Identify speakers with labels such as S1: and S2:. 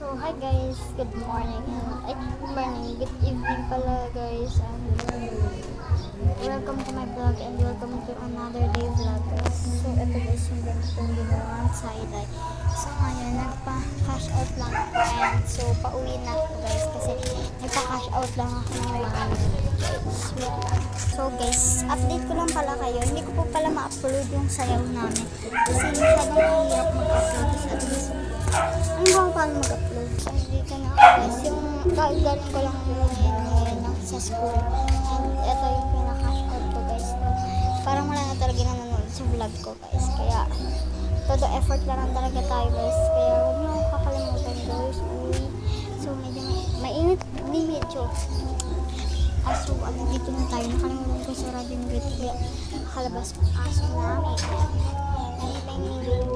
S1: So, hi guys, good morning. Good morning, good evening pala guys. Welcome to my vlog and welcome to another day vlog guys. So, ito guys yung ganitong ginawang side-eye. So, ngayon, nagpa-cash out lang ako and so, pauwi na ako guys kasi nagpa-cash out lang ako ng mga So guys, update ko lang pala kayo. Hindi ko po pala ma-upload yung sayaw namin kasi masyadong mahirap mag-upload. At least, ano ba paano mag-upload? So, dito na ako guys. Yung galing ko lang ngayon sa school. And ito yung pinaka-cash out ko guys. Parang wala na talaga nanonood sa vlog ko guys. Kaya, todo effort lang talaga tayo guys. Kaya, huwag niyo akong kakalimutan guys. So, medyo mainit. Hindi medyo. Aso, dito na tayo. Nakalimutan ko sa radio ng gate. Kaya, nakalabas ang aso namin. Anything